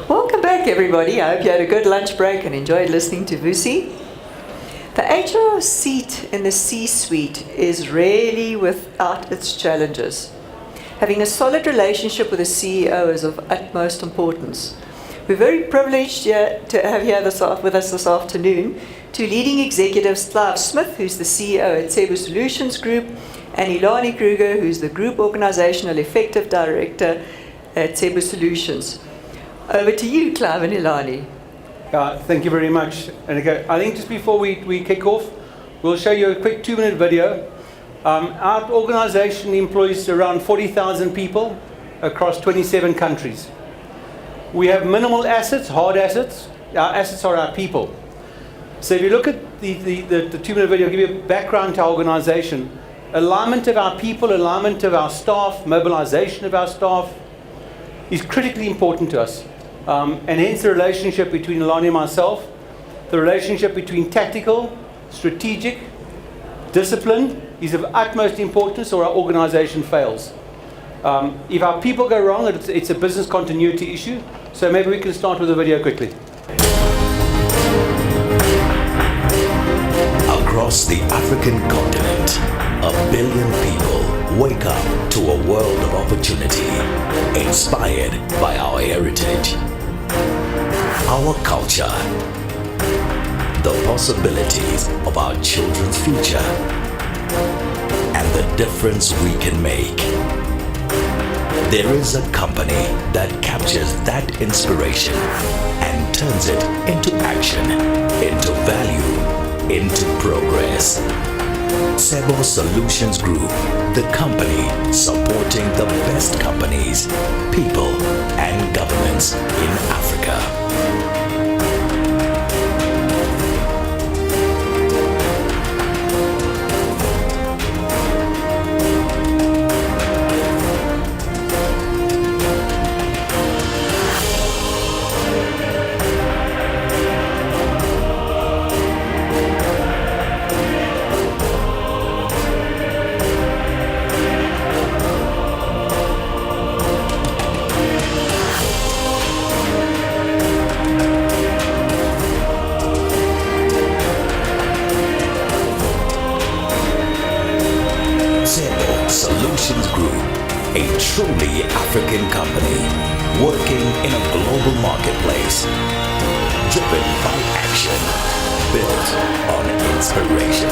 Welcome back, everybody. I hope you had a good lunch break and enjoyed listening to Vusi. The HR seat in the C-suite is rarely without its challenges. Having a solid relationship with the CEO is of utmost importance. We're very privileged to have here with us this afternoon two leading executives, Clive Smith, who's the CEO at Tsebo Solutions Group, and Elanie Kruger, who's the Group Organisational Effectiveness Director at Tsebo Solutions. Over to you, Clive and Elanie. Thank you very much. And again, I think just before we kick off, we'll show you a quick 2-minute video. Our organisation employs around 40,000 people across 27 countries. We have minimal assets, hard assets. Our assets are our people. So if you look at the 2-minute video, I'll give you a background to our organisation. Alignment of our people, alignment of our staff, mobilisation of our staff is critically important to us. And hence the relationship between Elanie and myself, the relationship between tactical, strategic, discipline is of utmost importance or our organisation fails. If our people go wrong, it's a business continuity issue. So maybe we can start with the video quickly. Across the African continent, 1 billion people wake up to a world of opportunity, inspired by our heritage, our culture, the possibilities of our children's future, and the difference we can make. There is a company that captures that inspiration and turns it into action, into value, into progress. Tsebo Solutions Group, the company supporting the best companies, people, and governments in Africa. Solutions Group, a truly African company working in a global marketplace, driven by action, built on inspiration.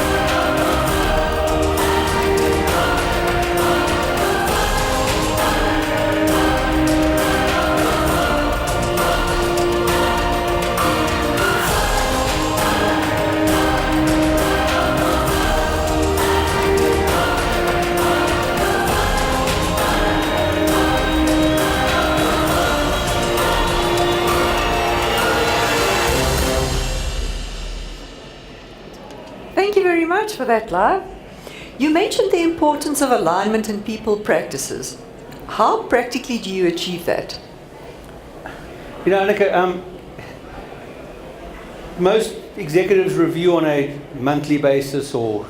Thank you very much for that, Clive. You mentioned the importance of alignment in people practices. How practically do you achieve that? You know, Annika, most executives review on a monthly basis or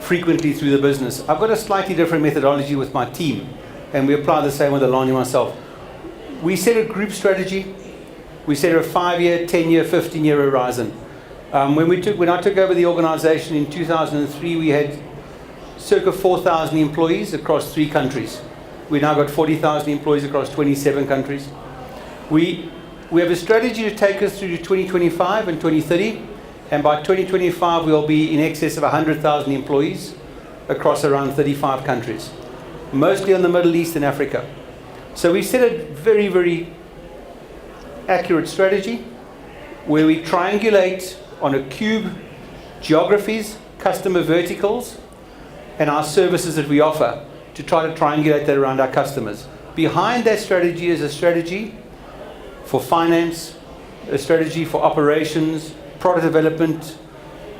frequently through the business. I've got a slightly different methodology with my team, and we apply the same with Elanie and myself. We set a group strategy. We set a 5-year, 10-year, 15-year horizon. When I took over the organisation in 2003, we had circa 4,000 employees across 3 countries. We now got 40,000 employees across 27 countries. We have a strategy to take us through to 2025 and 2030, and by 2025 we'll be in excess of 100,000 employees across around 35 countries, mostly on the Middle East and Africa. So we set a very, very accurate strategy where we triangulate on a cube geographies, customer verticals, and our services that we offer to try to triangulate that around our customers. Behind that strategy is a strategy for finance, a strategy for operations, product development,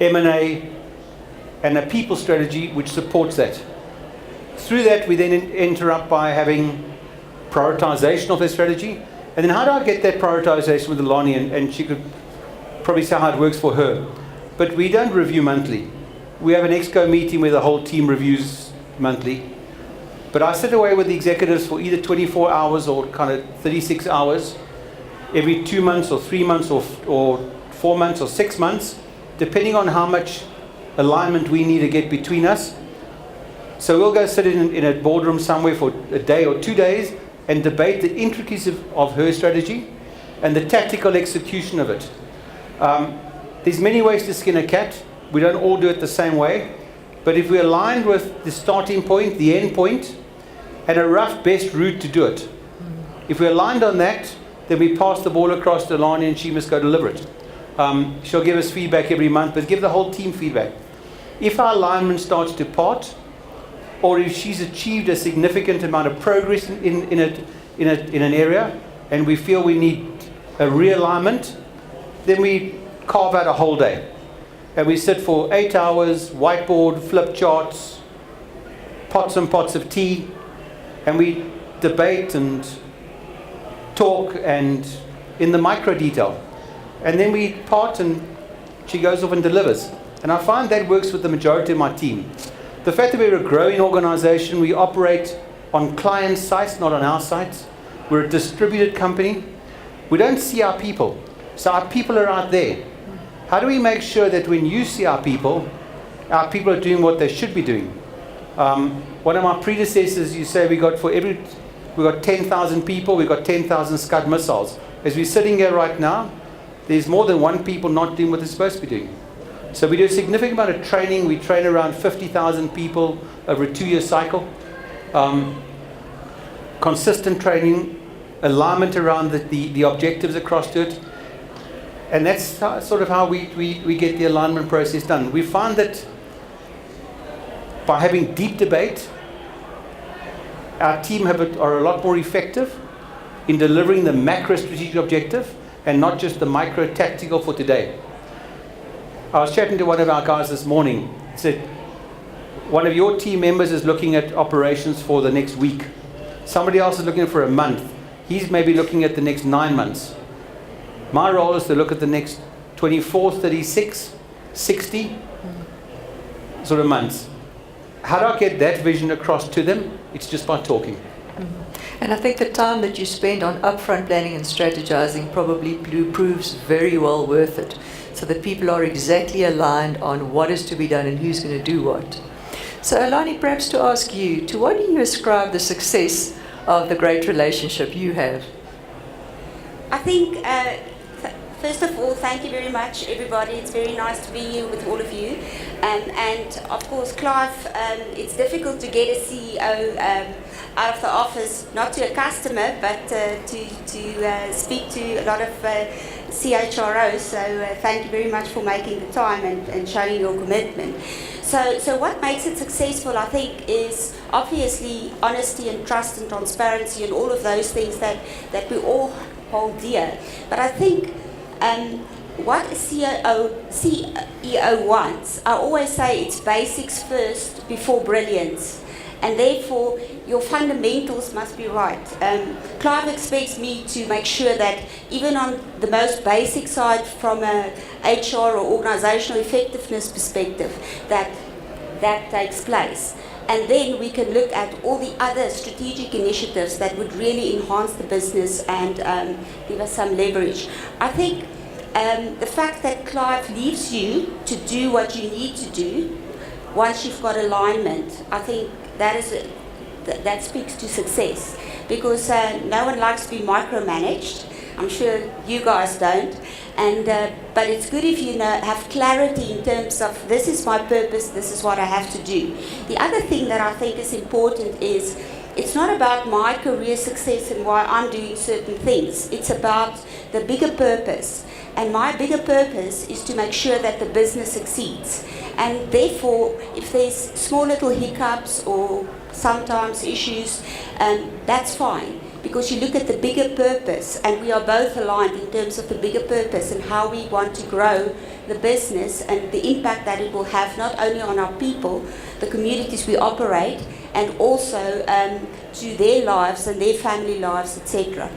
M&A, and a people strategy which supports that. Through that, we then enter up by having prioritization of the strategy. And then how do I get that prioritization with Elanie? And she could probably say how it works for her. But we don't review monthly. We have an exco meeting where the whole team reviews monthly. But I sit away with the executives for either 24 hours or kind of 36 hours every 2 months or 3 months or 4 months or 6 months, depending on how much alignment we need to get between us. So we'll go sit in a boardroom somewhere for a day or 2 days and debate the intricacies of her strategy and the tactical execution of it. There's many ways to skin a cat. We don't all do it the same way. But if we're aligned with the starting point, the end point, and a rough best route to do it, if we're aligned on that, then we pass the ball across to Elanie and she must go deliver it. She'll give us feedback every month, but give the whole team feedback. If our alignment starts to part, or if she's achieved a significant amount of progress in an area, and we feel we need a realignment, then we carve out a whole day. And we sit for 8 hours, whiteboard, flip charts, pots and pots of tea, and we debate and talk and in the micro detail. And then we part and she goes off and delivers. And I find that works with the majority of my team. The fact that we're a growing organization, we operate on client sites, not on our sites. We're a distributed company. We don't see our people. So our people are out there. How do we make sure that when you see our people are doing what they should be doing? One of my predecessors, you say we got 10,000 people, we got 10,000 Scud missiles. As we're sitting here right now, there's more than one people not doing what they're supposed to be doing. So we do a significant amount of training. We train around 50,000 people over a 2-year cycle. Consistent training, alignment around the objectives across to it. And that's sort of how we get the alignment process done. We find that by having deep debate, our team are a lot more effective in delivering the macro strategic objective and not just the micro tactical for today. I was chatting to one of our guys this morning. He said, one of your team members is looking at operations for the next week. Somebody else is looking for a month. He's maybe looking at the next 9 months. My role is to look at the next 24, 36, 60 sort of months. How do I get that vision across to them? It's just by talking. Mm-hmm. And I think the time that you spend on upfront planning and strategizing probably proves very well worth it, so that people are exactly aligned on what is to be done and who's going to do what. So Elanie, perhaps to ask you, to what do you ascribe the success of the great relationship you have? I think, first of all, thank you very much, everybody. It's very nice to be here with all of you. And of course, Clive, it's difficult to get a CEO out of the office, not to a customer, but to speak to a lot of CHROs. So thank you very much for making the time and showing your commitment. So what makes it successful, I think, is obviously honesty and trust and transparency and all of those things that we all hold dear. But I think what a CEO wants, I always say it's basics first before brilliance. And therefore, your fundamentals must be right. Clive expects me to make sure that even on the most basic side from a HR or organisational effectiveness perspective, that takes place. And then we can look at all the other strategic initiatives that would really enhance the business and give us some leverage. I think the fact that Clive leaves you to do what you need to do, once you've got alignment, I think that speaks to success, because no one likes to be micromanaged. I'm sure you guys don't, but it's good if you have clarity in terms of this is my purpose, this is what I have to do. The other thing that I think is important is it's not about my career success and why I'm doing certain things. It's about the bigger purpose. And my bigger purpose is to make sure that the business succeeds. And therefore, if there's small little hiccups or sometimes issues, that's fine. Because you look at the bigger purpose, and we are both aligned in terms of the bigger purpose and how we want to grow the business and the impact that it will have not only on our people, the communities we operate, and also to their lives and their family lives, etc.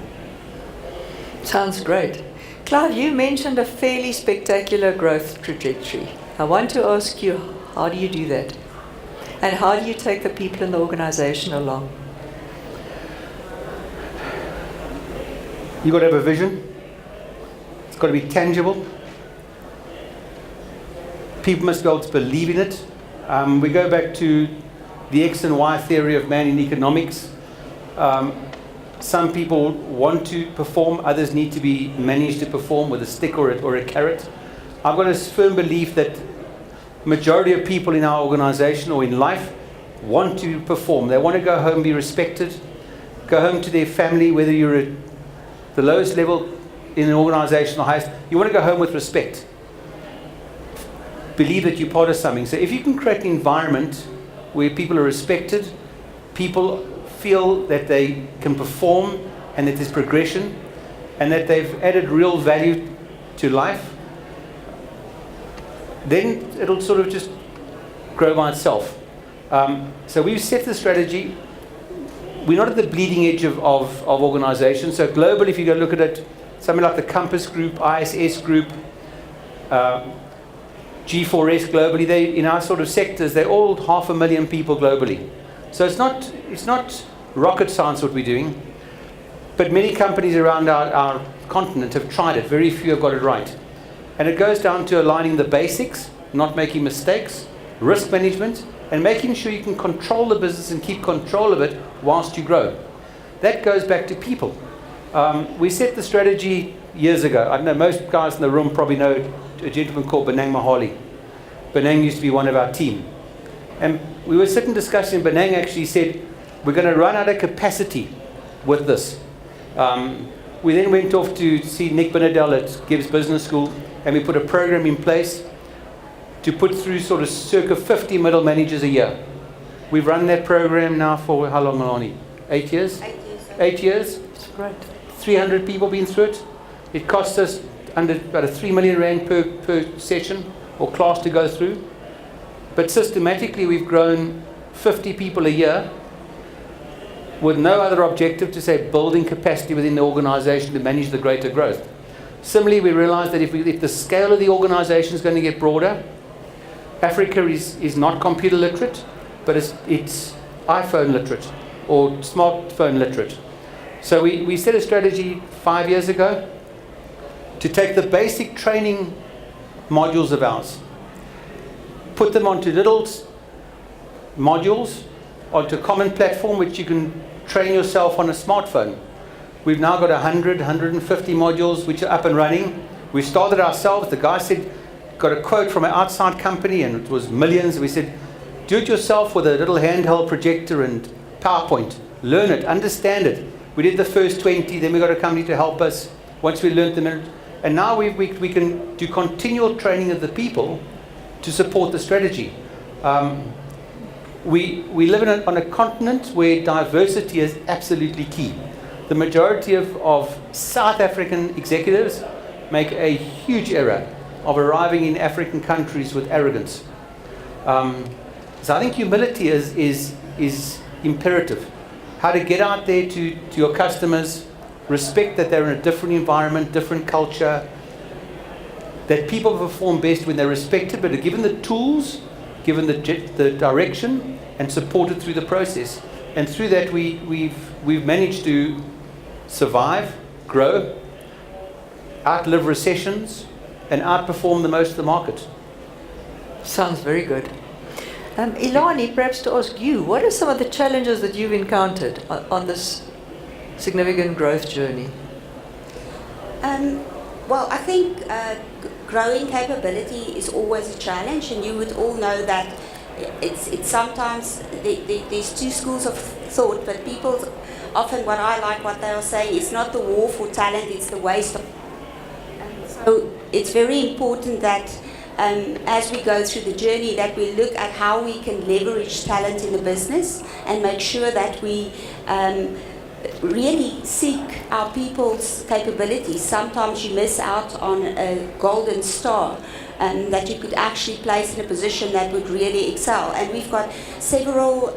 Sounds great. Clive, you mentioned a fairly spectacular growth trajectory. I want to ask you, how do you do that? And how do you take the people in the organization along? You've got to have a vision. got to be tangible. People must be able to believe in it. We go back to the X and Y theory of man in economics. Some people want to perform, others need to be managed to perform with a stick or a carrot. I've got a firm belief that majority of people in our organization or in life want to perform. They want to go home, be respected, go home to their family, whether you're at the lowest level in an organization or highest, you want to go home with respect. Believe that you're part of something. So if you can create an environment where people are respected, people feel that they can perform and that there's progression and that they've added real value to life, then it'll sort of just grow by itself. So we've set the strategy. We're not at the bleeding edge of organizations. So globally, if you go look at it, something like the Compass Group, ISS Group, G4S globally, they in our sort of sectors, they're all 500,000 people globally. So it's not rocket science what we're doing, but many companies around our continent have tried it. Very few have got it right. And it goes down to aligning the basics, not making mistakes, risk management, and making sure you can control the business and keep control of it whilst you grow. That goes back to people. We set the strategy years ago. I know most guys in the room probably know a gentleman called Benang Mahali. Benang used to be one of our team. And we were sitting discussing, Benang actually said, we're going to run out of capacity with this. We then went off to see Nick Benadell at Gibbs Business School, and we put a program in place to put through sort of circa 50 middle managers a year. We've run that program now for how long, Elanie? 8 years? 8 years. 8 years? It's great. 300 people been through it. It costs us under about 3 million rand per session or class to go through. But systematically we've grown 50 people a year with no other objective to say building capacity within the organization to manage the greater growth. Similarly, we realized that if the scale of the organization is going to get broader, Africa is not computer literate, but it's iPhone literate or smartphone literate. So we set a strategy 5 years ago to take the basic training modules of ours, put them onto little modules, onto a common platform which you can train yourself on a smartphone. We've now got 150 modules which are up and running. We started ourselves. The guy said, got a quote from an outside company, and it was millions. We said, do it yourself with a little handheld projector and PowerPoint. Learn it, understand it. We did the first 20, then we got a company to help us once we learned them. And now we can do continual training of the people to support the strategy. We live on a continent where diversity is absolutely key. The majority of South African executives make a huge error of arriving in African countries with arrogance. So I think humility is imperative. How to get out there to your customers, respect that they're in a different environment, different culture, that people perform best when they're respected, but are given the tools, given the direction, and supported through the process. And through that, we've managed to survive, grow, outlive recessions, and outperform the most of the market. Sounds very good. Elanie, perhaps to ask you, what are some of the challenges that you've encountered on this significant growth journey? Well, I think growing capability is always a challenge, and you would all know that it's sometimes there's two schools of thought, but people often, what they are saying, it's not the war for talent, it's the waste of. So it's very important that as we go through the journey, that we look at how we can leverage talent in the business and make sure that we really seek our people's capabilities. Sometimes you miss out on a golden star that you could actually place in a position that would really excel. And we've got several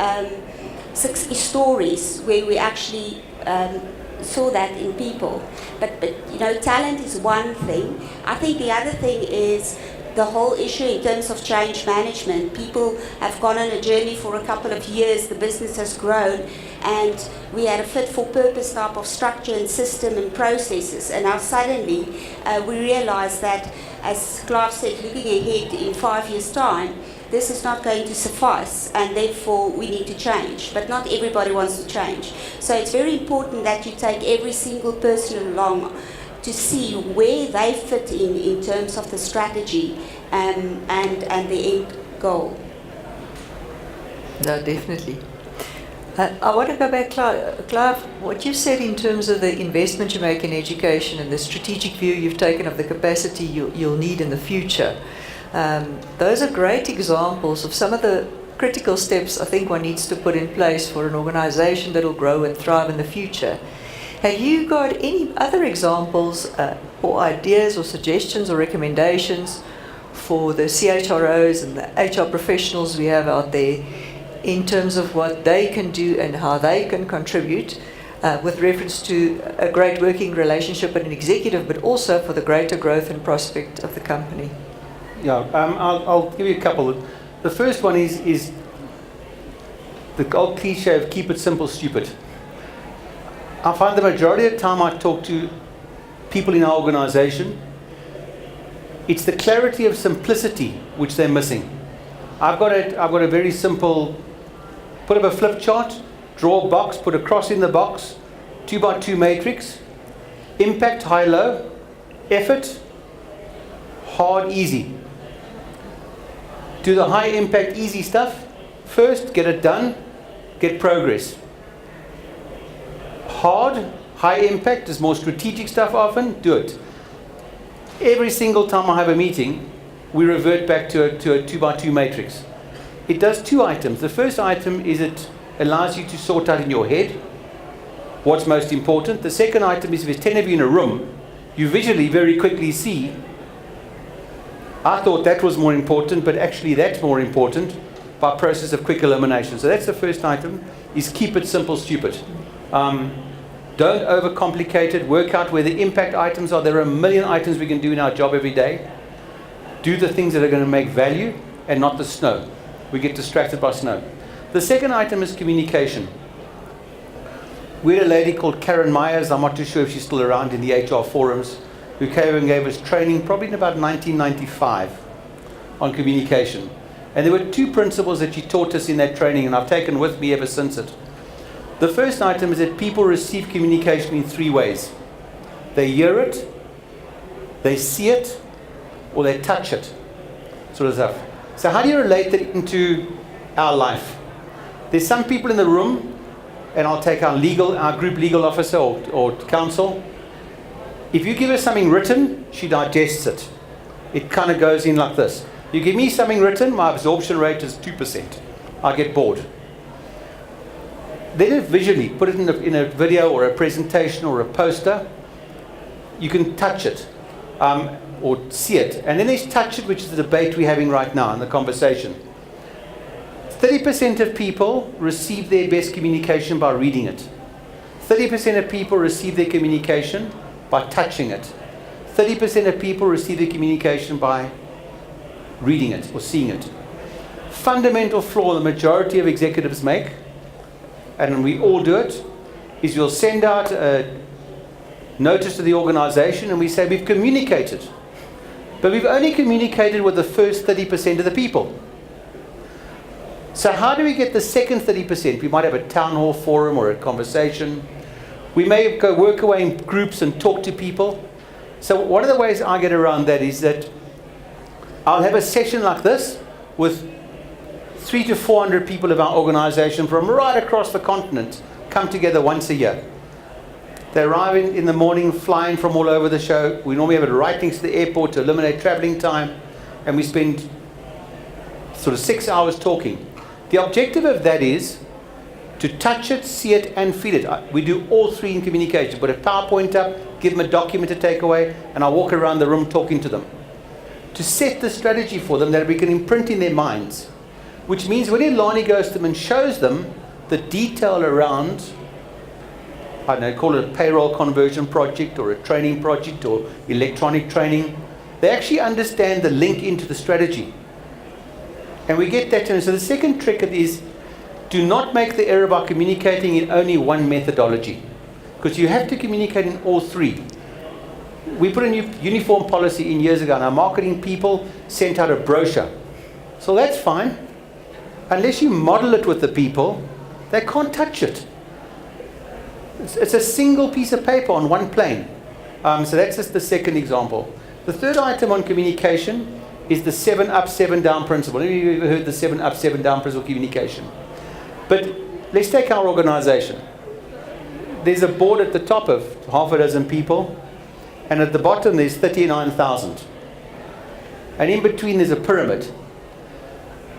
success stories where we actually saw that in people. But you know, talent is one thing. I think the other thing is the whole issue in terms of change management. People have gone on a journey for a couple of years, the business has grown, and we had a fit-for-purpose type of structure and system and processes. And now suddenly we realize that, as Clive said, looking ahead in 5 years' time, this is not going to suffice, and therefore we need to change. But not everybody wants to change. So it's very important that you take every single person along to see where they fit in terms of the strategy and the end goal. No, definitely. I want to go back, Clive, what you said in terms of the investment you make in education and the strategic view you've taken of the capacity you'll need in the future. Those are great examples of some of the critical steps I think one needs to put in place for an organisation that will grow and thrive in the future. Have you got any other examples or ideas or suggestions or recommendations for the CHROs and the HR professionals we have out there in terms of what they can do and how they can contribute with reference to a great working relationship and an executive, but also for the greater growth and prospect of the company? Yeah, I'll give you a couple. The first one is the old cliche of keep it simple, stupid. I find the majority of the time I talk to people in our organisation, it's the clarity of simplicity which they're missing. I've got a very simple, put up a flip chart, draw a box, put a cross in the box, 2x2 matrix, impact, high, low, effort, hard, easy. Do the high impact, easy stuff first, get it done, get progress. Hard, high impact is more strategic stuff often, do it. Every single time I have a meeting, we revert back to a 2x2 matrix. It does two items. The first item is it allows you to sort out in your head what's most important. The second item is if there's 10 of you in a room, you visually very quickly see, I thought that was more important, but actually that's more important, by process of quick elimination. So that's the first item, is keep it simple, stupid. Don't overcomplicate it. Work out where the impact items are. There are a million items we can do in our job every day. Do the things that are going to make value and not the snow. We get distracted by snow. The second item is communication. We had a lady called Karen Myers, I'm not too sure if she's still around in the HR forums, who came and gave us training probably in about 1995 on communication. And there were two principles that she taught us in that training, and I've taken with me ever since it. The first item is that people receive communication in three ways. They hear it, they see it, or they touch it. Sort of stuff. So how do you relate that into our life? There's some people in the room, and I'll take our group legal officer or counsel. If you give her something written, she digests it. It kind of goes in like this. You give me something written, my absorption rate is 2%. I get bored. Then visually, put it in a video or a presentation or a poster, you can touch it or see it. And then there's touch it, which is the debate we're having right now in the conversation. 30% of people receive their best communication by reading it. 30% of people receive their communication by touching it. 30% of people receive their communication by reading it or seeing it. Fundamental flaw the majority of executives make, and we all do it, is you'll send out a notice to the organization and we say we've communicated, but we've only communicated with the first 30% of the people. So how do we get the second 30%? We might have a town hall forum or a conversation. We may go work away in groups and talk to people. So one of the ways I get around that is that I'll have a session like this with 300 to 400 people of our organization from right across the continent come together once a year. They arrive in the morning, flying from all over the show. We normally have it right next to the airport to eliminate traveling time, and we spend sort of 6 hours talking. The objective of that is to touch it, see it, and feel it. We do all three in communication. Put a PowerPoint up, give them a document to take away, and I walk around the room talking to them. To set the strategy for them that we can imprint in their minds. Which means when Elanie goes to them and shows them the detail around, I don't know, call it a payroll conversion project or a training project or electronic training, They actually understand the link into the strategy. And we get that. So the second trick is, do not make the error by communicating in only one methodology, because you have to communicate in all three. We put a new uniform policy in years ago, and our marketing people sent out a brochure. So that's fine. Unless you model it with the people, they can't touch it. It's a single piece of paper on one plane. So that's just the second example. The third item on communication is the 7 up, 7 down principle. Have you ever heard the 7 up, 7 down principle of communication? But let's take our organization. There's a board at the top of half a dozen people, and at the bottom there's 39,000. And in between there's a pyramid.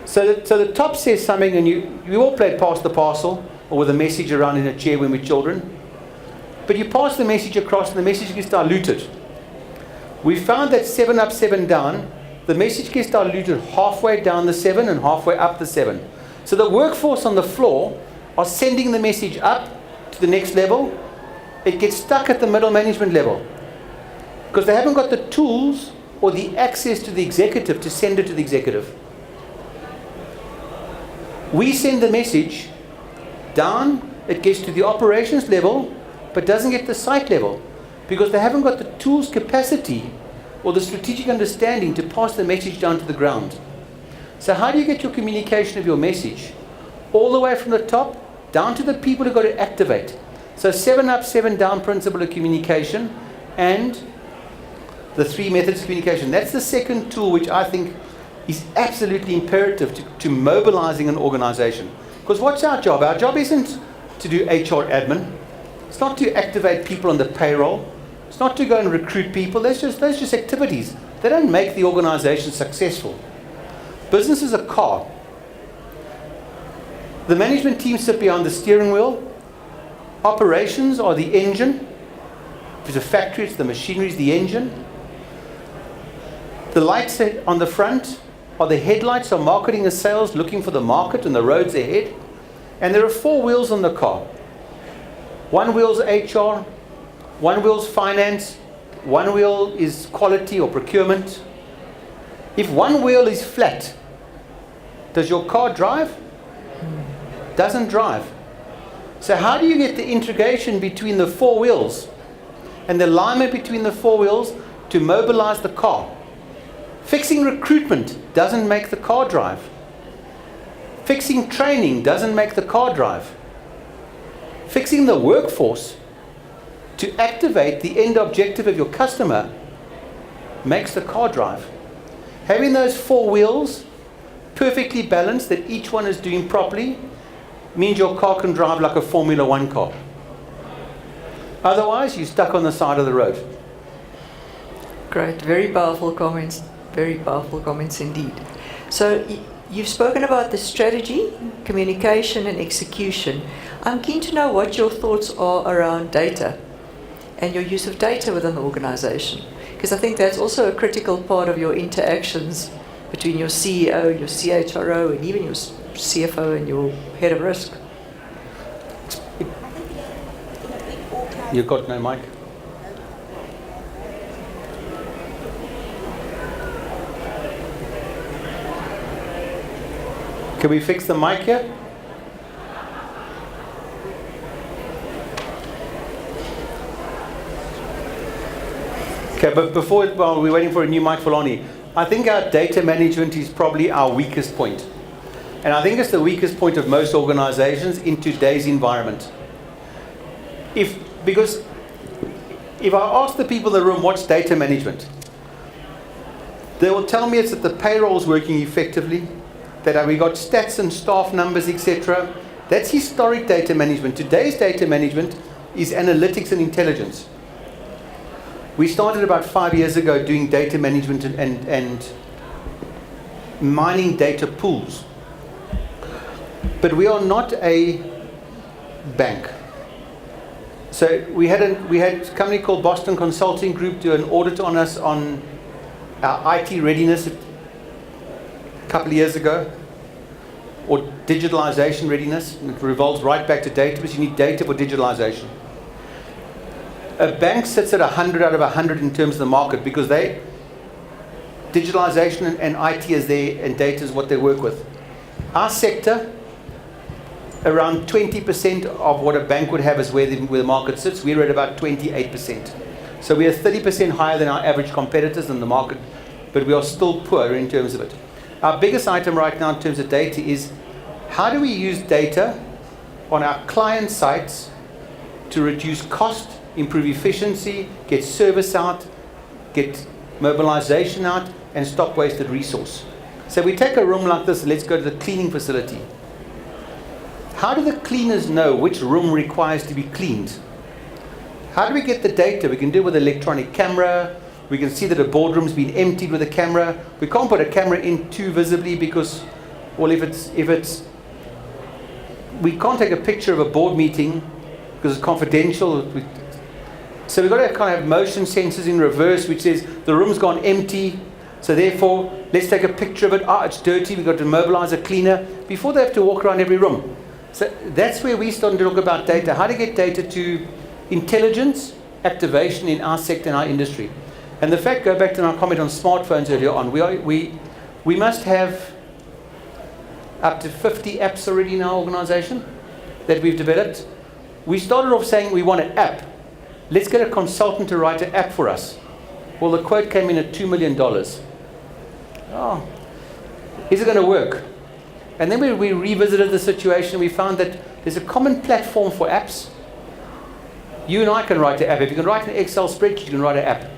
So the top says something, and we all played pass the parcel, or with a message around in a chair when we're children. But you pass the message across and the message gets diluted. We found that 7 up, 7 down, the message gets diluted halfway down the 7 and halfway up the 7. So the workforce on the floor are sending the message up to the next level. It gets stuck at the middle management level, because they haven't got the tools or the access to the executive to send it to the executive. We send the message down, it gets to the operations level, but doesn't get to the site level, because they haven't got the tools, capacity, or the strategic understanding to pass the message down to the ground. So how do you get your communication of your message all the way from the top down to the people who've got to activate? So 7 up, 7 down principle of communication, and the 3 methods of communication. That's the second tool which I think is absolutely imperative to mobilizing an organization. Because what's our job? Our job isn't to do HR admin. It's not to activate people on the payroll. It's not to go and recruit people. Those are just activities. They don't make the organization successful. Business is a car. The management team sit behind the steering wheel. Operations are the engine. If it's a factory, it's the machinery, it's the engine. The lights on the front are the headlights of marketing and sales, looking for the market and the roads ahead. And there are 4 wheels on the car. 1 wheel's HR, 1 wheel's finance, 1 wheel is quality or procurement. If 1 wheel is flat, does your car drive? Doesn't drive. So how do you get the integration between the 4 wheels and the alignment between the 4 wheels to mobilize the car? Fixing recruitment doesn't make the car drive. Fixing training doesn't make the car drive. Fixing the workforce to activate the end objective of your customer makes the car drive. Having those 4 wheels perfectly balanced, that each one is doing properly, means your car can drive like a Formula 1 car. Otherwise, you're stuck on the side of the road. Great, very powerful comments. Very powerful comments indeed. So you've spoken about the strategy, communication and execution. I'm keen to know what your thoughts are around data and your use of data within the organization, because I think that's also a critical part of your interactions between your CEO, your CHRO, and even your CFO and your head of risk. You've got no mic. Can we fix the mic here? Okay, but while we're waiting for a new mic for Elanie, I think our data management is probably our weakest point. And I think it's the weakest point of most organizations in today's environment. Because if I ask the people in the room what's data management, they will tell me it's that the payroll's working effectively, that we got stats and staff numbers, etc. That's historic data management. Today's data management is analytics and intelligence. We started about 5 years ago doing data management and mining data pools. But we are not a bank. So we had a company called Boston Consulting Group do an audit on us on our IT readiness a couple of years ago, or digitalization readiness. It revolves right back to data, because you need data for digitalization. A bank sits at 100 out of 100 in terms of the market, because they digitalization and IT is there, and data is what they work with. Our sector, around 20% of what a bank would have is where the market sits. We're at about 28%. So we are 30% higher than our average competitors in the market, but we are still poor in terms of it. Our biggest item right now in terms of data is how do we use data on our client sites to reduce cost, improve efficiency, get service out, get mobilization out, and stop wasted resource. So we take a room like this, let's go to the cleaning facility. How do the cleaners know which room requires to be cleaned? How do we get the data? We can do it with electronic camera. We can see that a boardroom's been emptied with a camera. We can't put a camera in too visibly because, well, if it's, we can't take a picture of a board meeting because it's confidential. So we've got to kind of have motion sensors in reverse, which says the room's gone empty. So therefore, let's take a picture of it. It's dirty. We've got to mobilize a cleaner before they have to walk around every room. So that's where we started to talk about data. How to get data to intelligence, activation in our sector, in our industry. And the fact, go back to my comment on smartphones earlier on, we must have up to 50 apps already in our organization that we've developed. We started off saying we want an app. Let's get a consultant to write an app for us. Well, the quote came in at $2 million. Oh, is it going to work? And then we revisited the situation. We found that there's a common platform for apps. You and I can write an app. If you can write an Excel spreadsheet, you can write an app.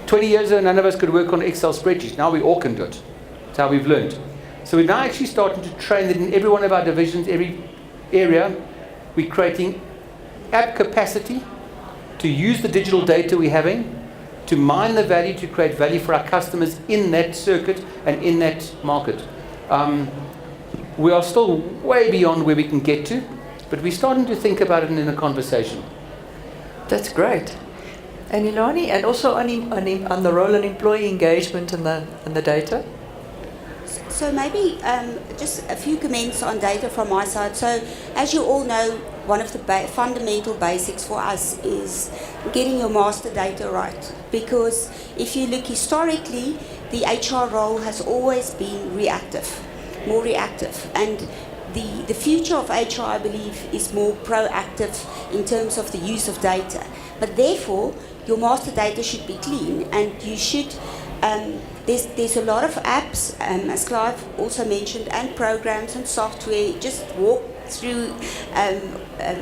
20 years ago, none of us could work on Excel spreadsheets. Now we all can do it. That's how we've learned. So we're now actually starting to train that in every one of our divisions, every area, we're creating app capacity to use the digital data we're having, to mine the value, to create value for our customers in that circuit and in that market. We are still way beyond where we can get to, but we're starting to think about it in a conversation. That's great. And Elanie, and also on the role in employee engagement and the data? So maybe just a few comments on data from my side. So as you all know, one of the fundamental basics for us is getting your master data right. Because if you look historically, the HR role has always been reactive, more reactive. And the future of HR, I believe, is more proactive in terms of the use of data. But therefore, your master data should be clean, and you should, there's a lot of apps, as Clive also mentioned, and programs and software. Just walk through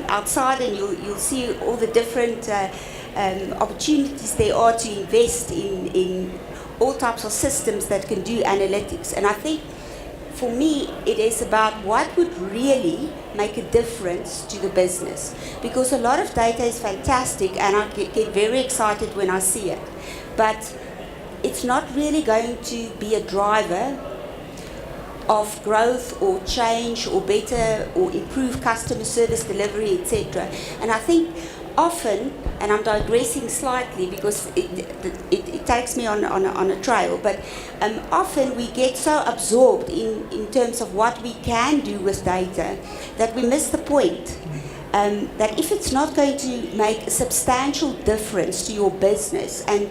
outside and you'll see all the different opportunities there are to invest in all types of systems that can do analytics. And I think for me, it is about what would really make a difference to the business. Because a lot of data is fantastic and I get very excited when I see it. But it's not really going to be a driver of growth or change or better or improve customer service delivery, etc. And I think often, and I'm digressing slightly because it takes me on a trail, but often we get so absorbed in terms of what we can do with data that we miss the point. That if it's not going to make a substantial difference to your business and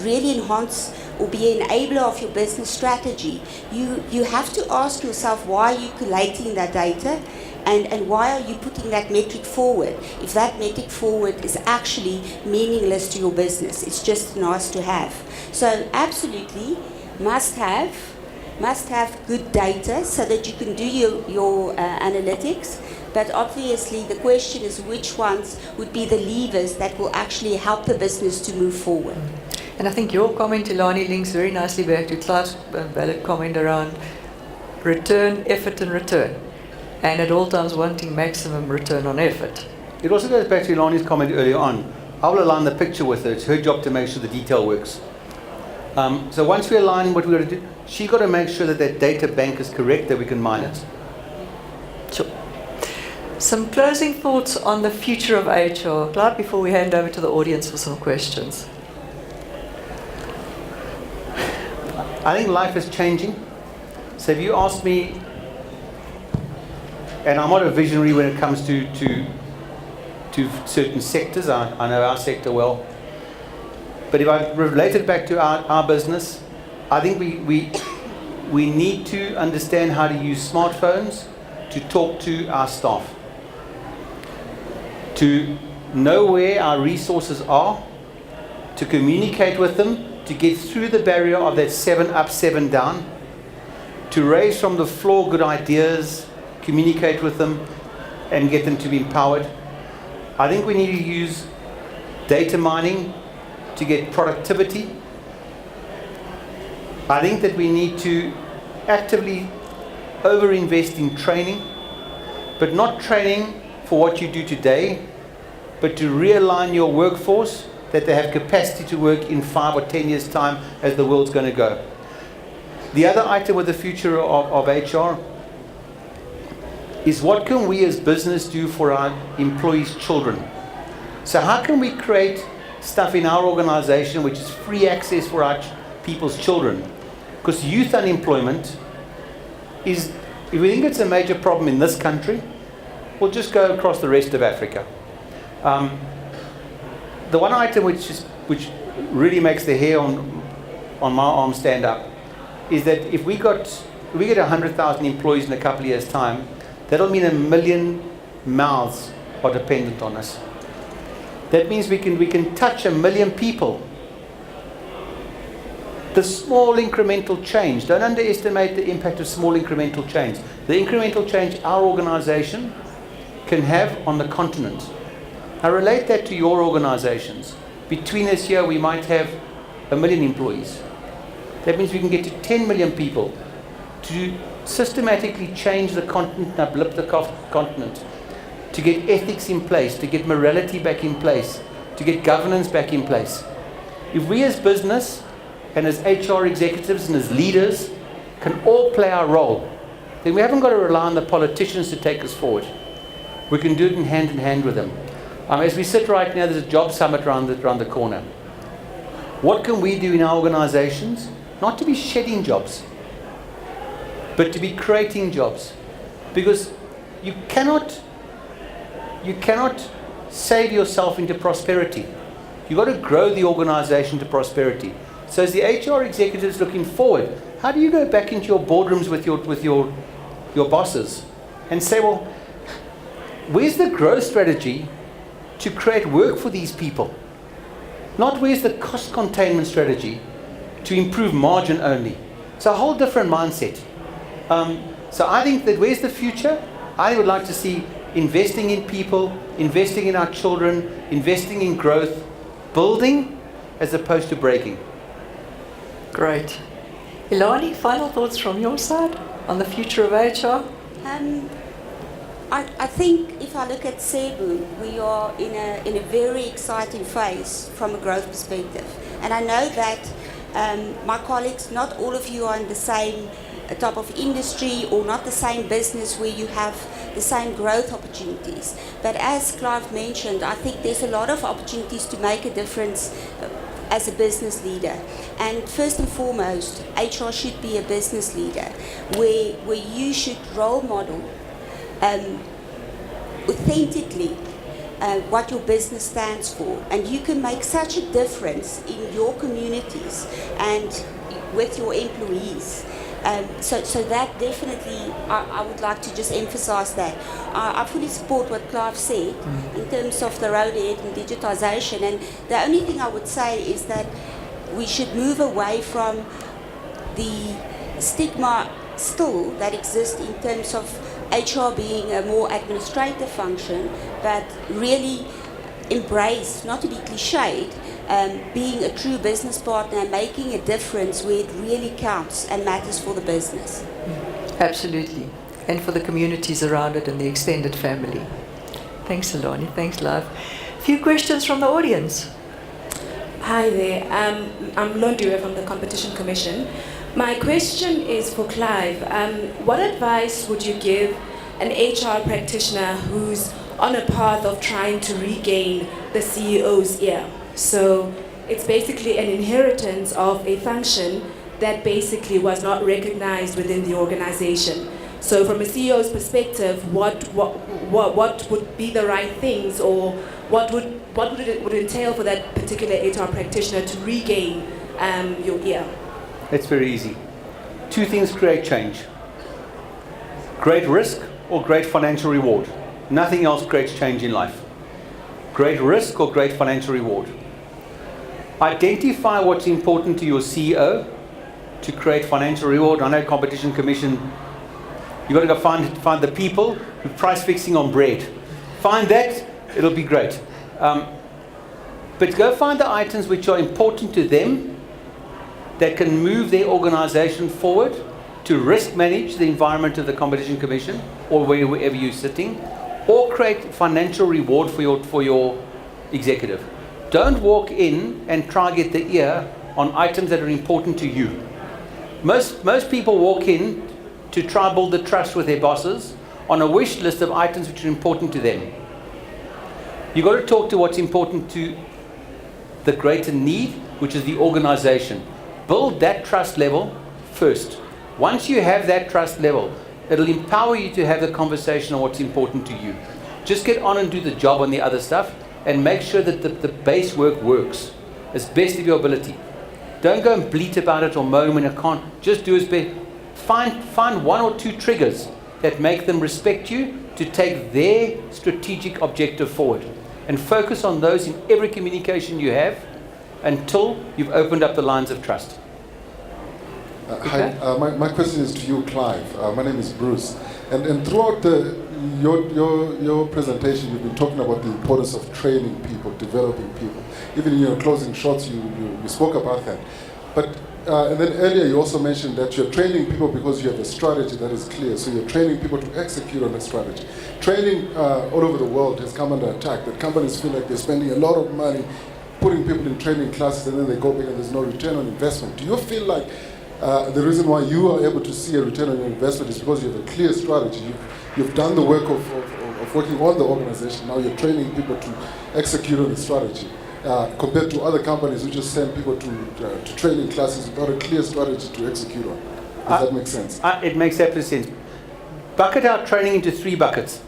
really enhance or be an enabler of your business strategy, you have to ask yourself, why are you collating that data? And why are you putting that metric forward? If that metric forward is actually meaningless to your business, it's just nice to have. So absolutely must have good data so that you can do your analytics. But obviously the question is which ones would be the levers that will actually help the business to move forward. And I think your comment, Elanie, links very nicely back to Clive's valid comment around return, effort and return. And at all times wanting maximum return on effort. It also goes back to Elanie's comment earlier on. I will align the picture with her. It's her job to make sure the detail works. So once we align what we're going to do, she's got to make sure that that data bank is correct, that we can mine it. Sure. Some closing thoughts on the future of HR, Clive, before we hand over to the audience for some questions. I think life is changing. So if you ask me, and I'm not a visionary when it comes to certain sectors. I know our sector well. But if I relate it back to our business, I think we need to understand how to use smartphones to talk to our staff, to know where our resources are, to communicate with them, to get through the barrier of that 7 up, 7 down, to raise from the floor good ideas, communicate with them, and get them to be empowered. I think we need to use data mining to get productivity. I think that we need to actively over-invest in training, but not training for what you do today, but to realign your workforce that they have capacity to work in 5 or 10 years' time as the world's going to go. The other item with the future of HR is what can we as business do for our employees' children? So how can we create stuff in our organization which is free access for our people's children? Because youth unemployment is, if we think it's a major problem in this country, we'll just go across the rest of Africa. The one item which really makes the hair on my arm stand up is that if we get 100,000 employees in a couple of years' time, that'll mean 1 million mouths are dependent on us. That means we can touch 1 million people. The small incremental change, don't underestimate the impact of small incremental change. The incremental change our organization can have on the continent. Now relate that to your organizations. Between us here, we might have 1 million employees. That means we can get to 10 million people to systematically change the continent and uplift the continent, to get ethics in place, to get morality back in place, to get governance back in place. If we as business and as HR executives and as leaders can all play our role, then we haven't got to rely on the politicians to take us forward. We can do it in hand with them. As we sit right now, there's a job summit around the corner. What can we do in our organizations? Not to be shedding jobs, but to be creating jobs. Because you cannot save yourself into prosperity. You've got to grow the organization to prosperity. So as the HR executives looking forward, how do you go back into your boardrooms with your bosses and say, well, where's the growth strategy to create work for these people? Not where's the cost containment strategy to improve margin only. It's a whole different mindset. So I think that where's the future? I would like to see investing in people, investing in our children, investing in growth, building as opposed to breaking. Great. Elanie, final thoughts from your side on the future of HR? I think if I look at Tsebo, we are in a very exciting phase from a growth perspective. And I know that my colleagues, not all of you are in the same type of industry or not the same business where you have the same growth opportunities. But as Clive mentioned, I think there's a lot of opportunities to make a difference as a business leader. And first and foremost, HR should be a business leader where you should role model authentically what your business stands for, and you can make such a difference in your communities and with your employees. So that definitely, I would like to just emphasize that. I fully support what Clive said in terms of the road ahead and digitization, and the only thing I would say is that we should move away from the stigma still that exists in terms of HR being a more administrative function, but really embrace, not to be cliched, being a true business partner and making a difference where it really counts and matters for the business. Absolutely. And for the communities around it and the extended family. Thanks, Elanie. Thanks, Love. A few questions from the audience. Hi there. I'm Londiwe from the Competition Commission. My question is for Clive. What advice would you give an HR practitioner who's on a path of trying to regain the CEO's ear? So it's basically an inheritance of a function that basically was not recognized within the organization. So from a CEO's perspective, what would be the right things, or what would it entail for that particular HR practitioner to regain your ear? It's very easy. Two things create change. Great risk or great financial reward. Nothing else creates change in life. Great risk or great financial reward. Identify what's important to your CEO to create financial reward. I know Competition Commission, you've got to go find the people who price fixing on bread. Find that, it'll be great. But go find the items which are important to them that can move their organization forward to risk manage the environment of the Competition Commission or wherever you're sitting, or create financial reward for your executive. Don't walk in and try to get the ear on items that are important to you. Most people walk in to try to build the trust with their bosses on a wish list of items which are important to them. You've got to talk to what's important to the greater need, which is the organization. Build that trust level first. Once you have that trust level, it'll empower you to have the conversation on what's important to you. Just get on and do the job on the other stuff, and make sure that the base work works as best of your ability. Don't go and bleat about it or moan when you can't. Just do as best. Find one or two triggers that make them respect you to take their strategic objective forward, and focus on those in every communication you have until you've opened up the lines of trust. Hi, my question is to you, Clive. My name is Bruce, and throughout your presentation, you've been talking about the importance of training people, developing people. Even in your closing shots, you spoke about that. But and then earlier you also mentioned that you're training people because you have a strategy that is clear. So you're training people to execute on the strategy. Training all over the world has come under attack. That companies feel like they're spending a lot of money putting people in training classes, and then they go back and there's no return on investment. Do you feel like the reason why you are able to see a return on your investment is because you have a clear strategy? You've done the work of working on the organization. Now you're training people to execute on the strategy, compared to other companies who just send people to training classes without a clear strategy to execute on. Does that make sense? It makes absolute sense. Bucket our training into 3 buckets.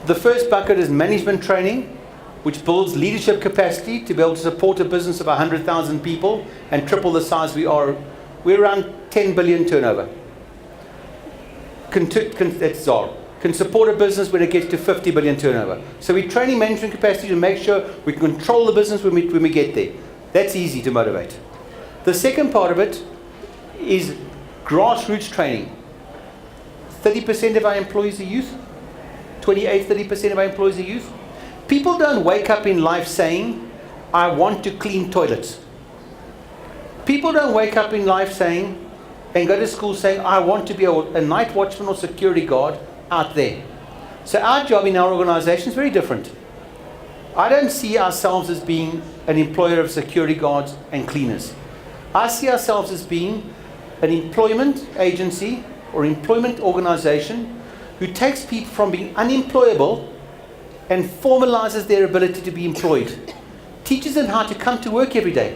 The first bucket is management training, which builds leadership capacity to be able to support a business of 100,000 people and triple the size we are. We're around 10 billion turnover. That's ZAR. Can support a business when it gets to 50 billion turnover. So we're training management capacity to make sure we can control the business when we get there. That's easy to motivate. The second part of it is grassroots training. 30% of our employees are youth. 30% of our employees are youth. People don't wake up in life saying, I want to clean toilets. People don't wake up in life saying, and go to school saying, I want to be a night watchman or security guard out there. So our job in our organization is very different. I don't see ourselves as being an employer of security guards and cleaners. I see ourselves as being an employment agency or employment organization who takes people from being unemployable and formalizes their ability to be employed. Teaches them how to come to work every day.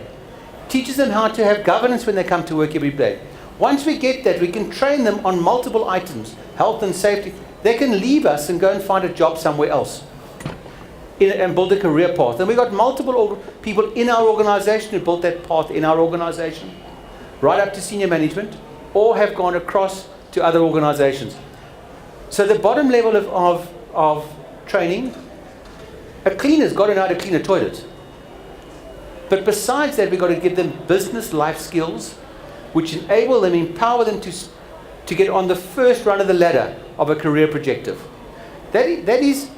Teaches them how to have governance when they come to work every day. Once we get that, we can train them on multiple items, health and safety. They can leave us and go and find a job somewhere else and build a career path. And we've got multiple people in our organization who built that path in our organization, right up to senior management, or have gone across to other organizations. So the bottom level of training, a cleaner's got to know how to clean a toilet. But besides that, we've got to give them business life skills which enable them, empower them to get on the first run of the ladder of a career projective. That is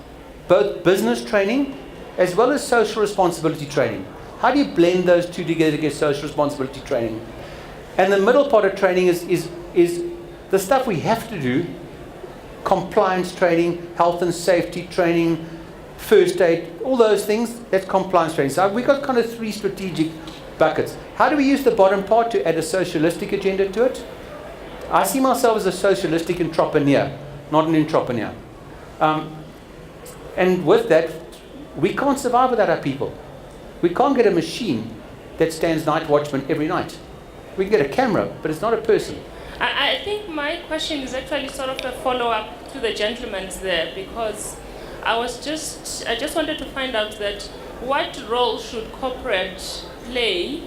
both business training as well as social responsibility training. How do you blend those two together to get social responsibility training? And the middle part of training is the stuff we have to do: compliance training, health and safety training, first aid, all those things. That's compliance training. So we've got kind of 3 strategic buckets. How do we use the bottom part to add a socialistic agenda to it? I see myself as a socialistic entrepreneur, not an entrepreneur. And with that, we can't survive without our people. We can't get a machine that stands night watchman every night. We can get a camera, but it's not a person. I think my question is actually sort of a follow-up to the gentleman's there, because I just wanted to find out that what role should corporate play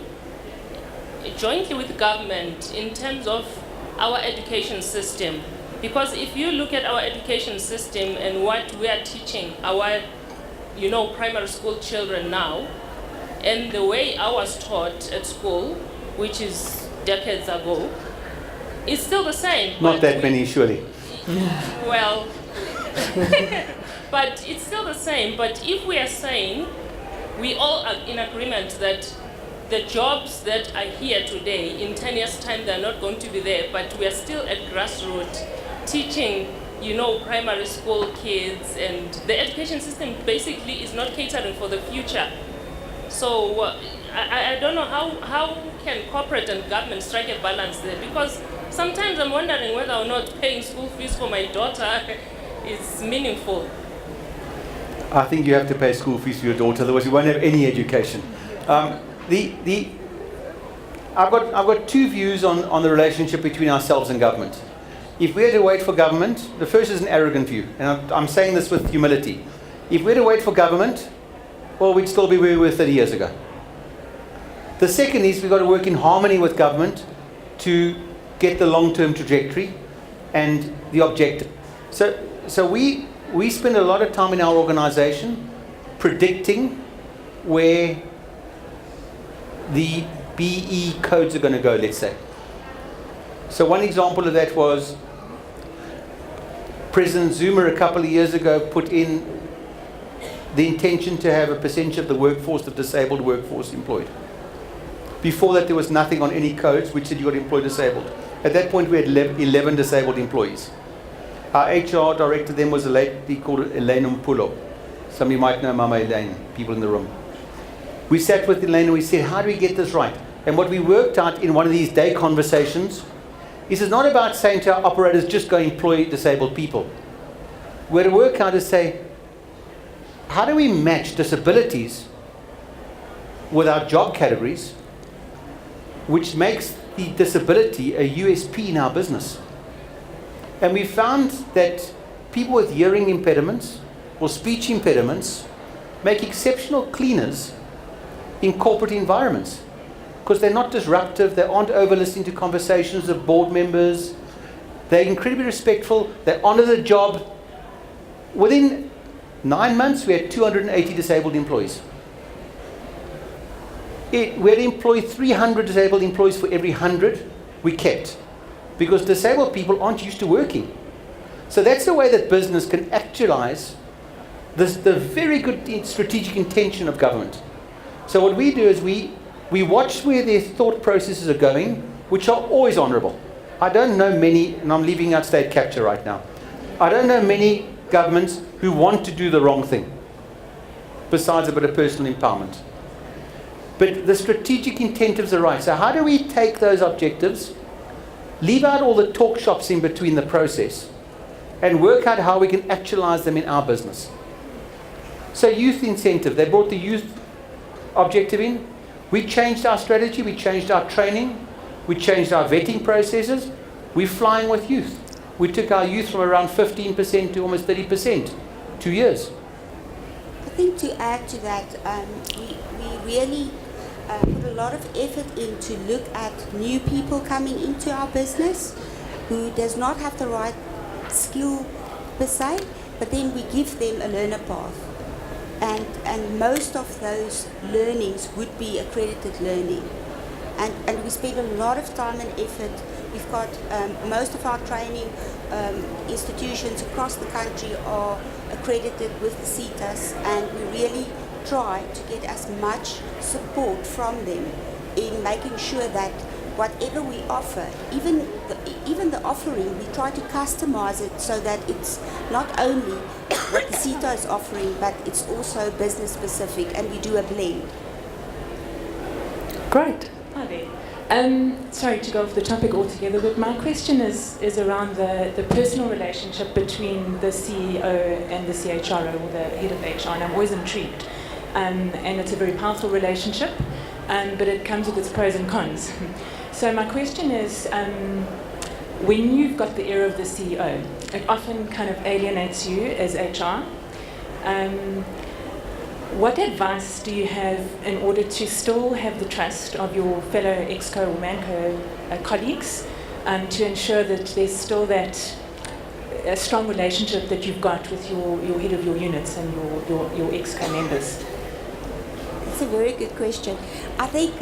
jointly with government in terms of our education system? Because if you look at our education system and what we are teaching our, primary school children now, and the way I was taught at school, which is decades ago, it's still the same. Not that many, surely. Well, but it's still the same. But if we are saying, we all are in agreement that the jobs that are here today, in 10 years' time, they're not going to be there, but we are still at grassroots teaching, primary school kids, and the education system basically is not catering for the future. So I don't know how can corporate and government strike a balance there, because sometimes I'm wondering whether or not paying school fees for my daughter is meaningful. I think you have to pay school fees for your daughter, otherwise you won't have any education. I've got two views on the relationship between ourselves and government. If we had to wait for government, the first is an arrogant view, and I'm saying this with humility. If we had to wait for government, well, we'd still be where we were 30 years ago. The second is we've got to work in harmony with government to get the long-term trajectory and the objective. So we spend a lot of time in our organization predicting where the BE codes are going to go, let's say. So one example of that was President Zuma a couple of years ago put in the intention to have a percentage of the workforce, the disabled workforce, employed. Before that, there was nothing on any codes which said you got to employ disabled. At that point, we had 11 disabled employees. Our HR director then was a lady called Elanie Kruger. Somebody might know Mama Elaine, people in the room. We sat with Elaine and we said, how do we get this right? And what we worked out in one of these day conversations is it's not about saying to our operators, just go employ disabled people. We're to work out to say, how do we match disabilities with our job categories, which makes the disability a USP in our business? And we found that people with hearing impediments or speech impediments make exceptional cleaners in corporate environments because they're not disruptive, they aren't over-listening to conversations of board members, they're incredibly respectful, they honor the job. Within 9 months, we had 280 disabled employees. We had to employ 300 disabled employees for every 100 we kept, because disabled people aren't used to working. So that's the way that business can actualize the very good strategic intention of government. So what we do is we watch where their thought processes are going, which are always honourable. I don't know many, and I'm leaving out state capture right now, I don't know many governments who want to do the wrong thing, besides a bit of personal empowerment. But the strategic incentives are right. So how do we take those objectives, leave out all the talk shops in between the process, and work out how we can actualize them in our business? So youth incentive, they brought the youth objective in. We changed our strategy, we changed our training, we changed our vetting processes. We're flying with youth. We took our youth from around 15% to almost 30%, 2 years. I think to add to that, we really put a lot of effort in to look at new people coming into our business who does not have the right skill per se, but then we give them a learner path. And most of those learnings would be accredited learning. And we spend a lot of time and effort. We've got most of our training institutions across the country are accredited with the CETAs, and we really try to get as much support from them in making sure that whatever we offer, even the offering, we try to customize it so that it's not only what the CETA is offering, but it's also business specific, and we do a blend. Great. Hi there. Sorry to go off the topic altogether, but my question is around the personal relationship between the CEO and the CHRO, or the head of HR, and I'm always intrigued. And it's a very powerful relationship, but it comes with its pros and cons. So my question is, when you've got the ear of the CEO, it often kind of alienates you as HR. What advice do you have in order to still have the trust of your fellow ExCo or ManCo colleagues to ensure that there's still that a strong relationship that you've got with your head of your units and your ExCo members? It's a very good question. I think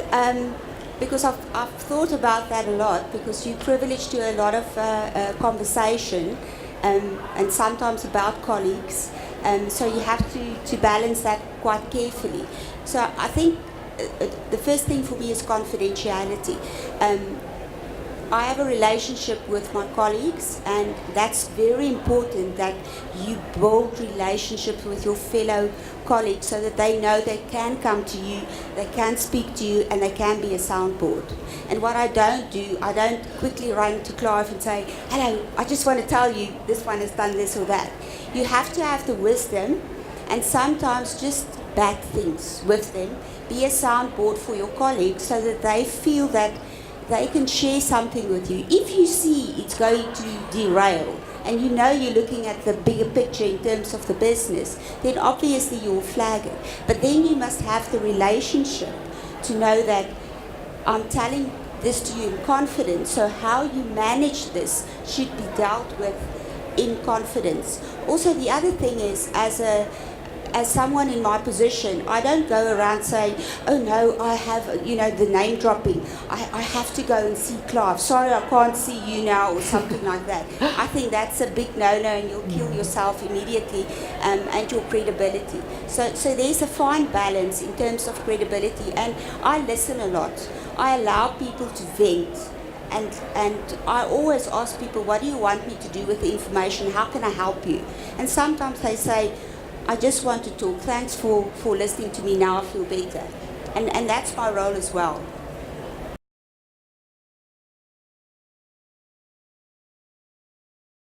because I've thought about that a lot, because you're privileged to a lot of conversation and sometimes about colleagues. So you have to balance that quite carefully. So I think the first thing for me is confidentiality. I have a relationship with my colleagues, and that's very important, that you build relationships with your fellow colleagues so that they know they can come to you, they can speak to you, and they can be a soundboard. And what I don't do, I don't quickly run to Clive and say, hello, I just want to tell you this one has done this or that. You have to have the wisdom and sometimes just back things with them. Be a soundboard for your colleagues so that they feel that they can share something with you. If you see it's going to derail and you know you're looking at the bigger picture in terms of the business, then obviously you'll flag it. But then you must have the relationship to know that I'm telling this to you in confidence, so how you manage this should be dealt with in confidence. Also, the other thing is, as someone in my position, I don't go around saying, oh no, I have, the name dropping. I have to go and see Clive. Sorry, I can't see you now, or something like that. I think that's a big no-no, and you'll kill yourself immediately and your credibility. So there's a fine balance in terms of credibility, and I listen a lot. I allow people to vent. And I always ask people, what do you want me to do with the information? How can I help you? And sometimes they say, I just want to talk. Thanks for listening to me. Now I feel better. And that's my role as well.